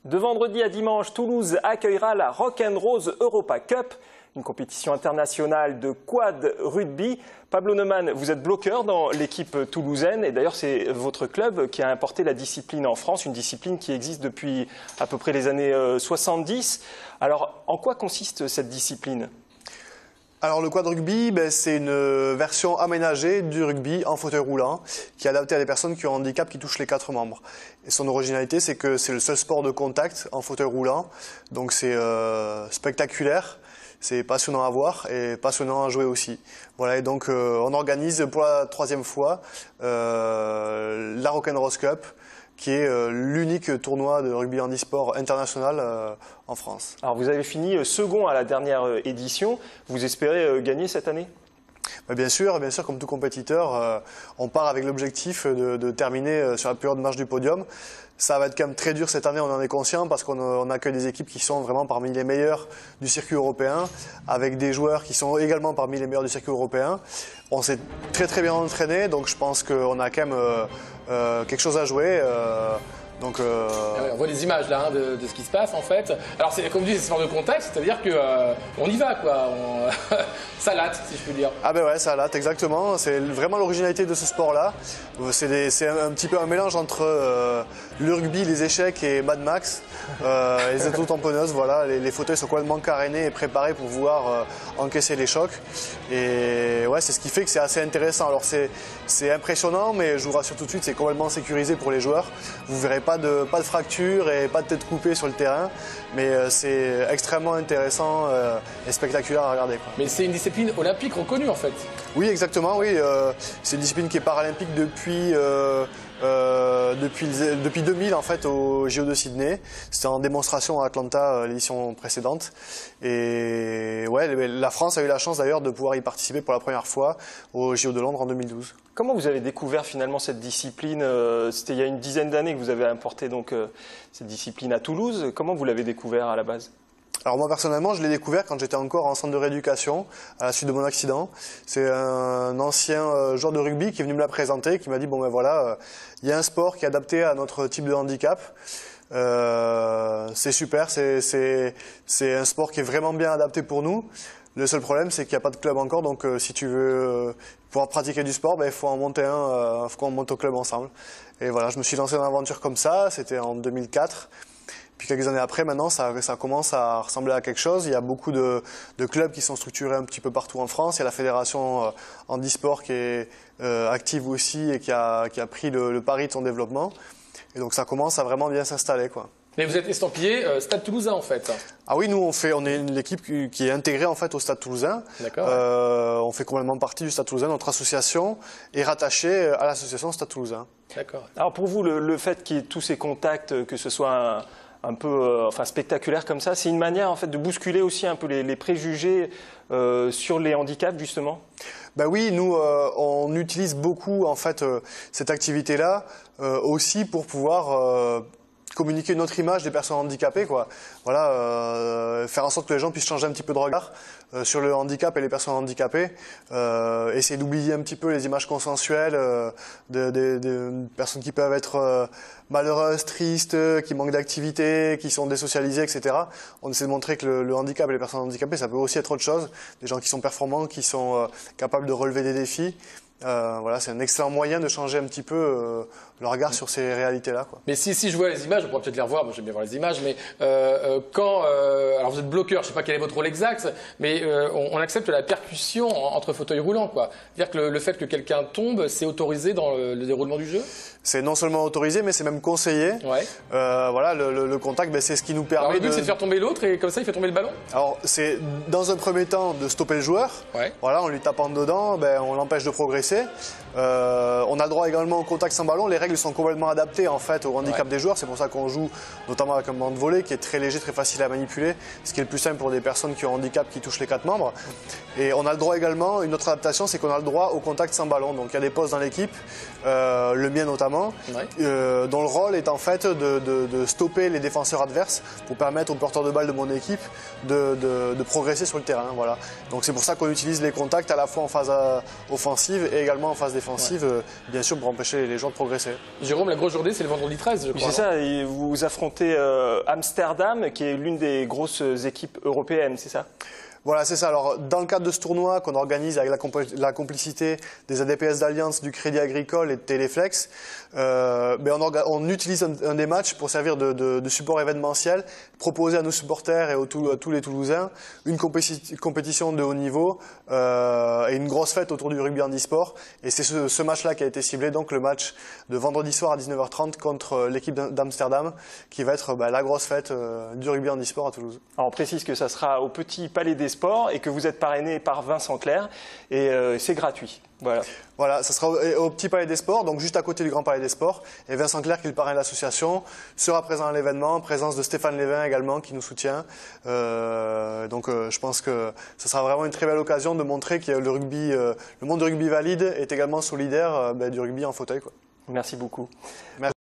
De vendredi à dimanche, Toulouse accueillera la Rock'n'Rose Europa Cup, une compétition internationale de quad rugby. Pablo Neumann, vous êtes bloqueur dans l'équipe toulousaine et d'ailleurs c'est votre club qui a importé la discipline en France, une discipline qui existe depuis à peu près les années 70. Alors en quoi consiste cette discipline ? Alors le quad rugby, c'est une version aménagée du rugby en fauteuil roulant qui est adaptée à des personnes qui ont un handicap qui touche les 4 membres. Et son originalité, c'est que c'est le seul sport de contact en fauteuil roulant, donc c'est spectaculaire. C'est passionnant à voir et passionnant à jouer aussi. Voilà, et donc on organise pour la 3e fois la Rock'n'Rose Cup, qui est l'unique tournoi de rugby handisport international en France. Alors vous avez fini second à la dernière édition. Vous espérez gagner cette année ? Bien sûr, comme tout compétiteur, on part avec l'objectif de terminer sur la plus haute marche du podium. Ça va être quand même très dur cette année, on en est conscient, parce qu'on accueille des équipes qui sont vraiment parmi les meilleures du circuit européen, avec des joueurs qui sont également parmi les meilleurs du circuit européen. On s'est très bien entraîné, donc je pense qu'on a quand même quelque chose à jouer. On voit des images là de ce qui se passe en fait. Alors c'est comme vous dites, c'est sport de contact, c'est-à-dire que on y va quoi. Ça latte, si je peux dire. Ah ben ouais, ça latte, exactement. C'est vraiment l'originalité de ce sport-là. C'est un petit peu un mélange entre le rugby, les échecs et Mad Max. Les auto-tamponneuses, voilà. Les fauteuils sont complètement carénés et préparés pour pouvoir encaisser les chocs. Et ouais, c'est ce qui fait que c'est assez intéressant. Alors c'est impressionnant, mais je vous rassure tout de suite, c'est complètement sécurisé pour les joueurs. Vous verrez pas de fracture et pas de tête coupée sur le terrain, mais c'est extrêmement intéressant et spectaculaire à regarder, quoi. Mais c'est une discipline olympique reconnue en fait. Oui, exactement, oui. C'est une discipline qui est paralympique depuis 2000 en fait au JO de Sydney. C'était en démonstration à Atlanta l'édition précédente. Et ouais, la France a eu la chance d'ailleurs de pouvoir y participer pour la première fois au JO de Londres en 2012. Comment vous avez découvert finalement cette discipline ? C'était il y a une dizaine d'années que vous avez importé donc cette discipline à Toulouse. Comment vous l'avez découvert à la base ? Alors moi personnellement, je l'ai découvert quand j'étais encore en centre de rééducation à la suite de mon accident. C'est un ancien joueur de rugby qui est venu me la présenter, qui m'a dit bon ben voilà, il y a un sport qui est adapté à notre type de handicap. C'est super, c'est un sport qui est vraiment bien adapté pour nous. Le seul problème, c'est qu'il n'y a pas de club encore, donc si tu veux pouvoir pratiquer du sport, il faut en monter faut qu'on monte au club ensemble. Et voilà, je me suis lancé dans l'aventure comme ça, c'était en 2004. Puis quelques années après, maintenant, ça commence à ressembler à quelque chose. Il y a beaucoup de clubs qui sont structurés un petit peu partout en France. Il y a la fédération handisport qui est active aussi et qui a pris le pari de son développement. Et donc ça commence à vraiment bien s'installer, quoi. Mais vous êtes estampillé Stade Toulousain en fait. Ah oui, nous on est l'équipe qui est intégrée en fait au Stade Toulousain. D'accord. On fait complètement partie du Stade Toulousain. Notre association est rattachée à l'association Stade Toulousain. D'accord. Alors pour vous, le fait qu'il y ait tous ces contacts, que ce soit un peu spectaculaire comme ça, c'est une manière en fait de bousculer aussi un peu les préjugés sur les handicaps justement ? Ben oui, nous on utilise beaucoup en fait cette activité-là aussi pour pouvoir communiquer une autre image des personnes handicapées, quoi. Voilà, faire en sorte que les gens puissent changer un petit peu de regard sur le handicap et les personnes handicapées, essayer d'oublier un petit peu les images consensuelles de personnes qui peuvent être malheureuses, tristes, qui manquent d'activité, qui sont désocialisées, etc. On essaie de montrer que le handicap et les personnes handicapées, ça peut aussi être autre chose, des gens qui sont performants, qui sont capables de relever des défis. Voilà, c'est un excellent moyen de changer un petit peu le regard sur ces réalités-là, quoi. Mais si je vois les images, on pourra peut-être les revoir, moi j'aime bien voir les images, mais alors vous êtes bloqueur, je ne sais pas quel est votre rôle exact, mais on accepte la percussion entre fauteuils roulants, quoi. C'est-à-dire que le fait que quelqu'un tombe, c'est autorisé dans le déroulement du jeu ? C'est non seulement autorisé, mais c'est même conseillé. Ouais. Voilà, le contact, c'est ce qui nous permet. Alors le but, c'est de faire tomber l'autre et comme ça, il fait tomber le ballon ? Alors, c'est dans un premier temps de stopper le joueur. Ouais. Voilà, en lui tapant dedans, on l'empêche de progresser. On a le droit également au contact sans ballon. Les règles sont complètement adaptées en fait au handicap des joueurs. C'est pour ça qu'on joue notamment avec un ballon de volley qui est très léger, très facile à manipuler, ce qui est le plus simple pour des personnes qui ont un handicap qui touchent les 4 membres. Et on a le droit également, une autre adaptation, c'est qu'on a le droit au contact sans ballon. Donc il y a des postes dans l'équipe, le mien notamment, notamment, dont le rôle est en fait de stopper les défenseurs adverses pour permettre aux porteurs de balles de mon équipe de progresser sur le terrain. Voilà. Donc c'est pour ça qu'on utilise les contacts à la fois en phase offensive et également en phase défensive, bien sûr pour empêcher les joueurs de progresser. Jérôme, la grosse journée c'est le vendredi 13, je crois. C'est ça, et vous affrontez Amsterdam, qui est l'une des grosses équipes européennes, c'est ça? Voilà, c'est ça. Alors, dans le cadre de ce tournoi qu'on organise avec la complicité des ADPS d'Alliance, du Crédit Agricole et de Téléflex, on utilise un des matchs pour servir de support événementiel, proposer à nos supporters et à tous les Toulousains une compétition de haut niveau et une grosse fête autour du rugby handisport. Et c'est ce match-là qui a été ciblé, donc le match de vendredi soir à 19h30 contre l'équipe d'Amsterdam, qui va être la grosse fête du rugby handisport à Toulouse. Alors, on précise que ça sera au Petit Palais des Sports et que vous êtes parrainé par Vincent Clerc et c'est gratuit. Voilà, ça sera au Petit Palais des Sports, donc juste à côté du Grand Palais des Sports. Et Vincent Clerc, qui est le parrain de l'association, sera présent à l'événement, en présence de Stéphane Lévin également, qui nous soutient. Je pense que ce sera vraiment une très belle occasion de montrer que le monde du rugby valide est également solidaire du rugby en fauteuil, quoi. Merci beaucoup. Merci.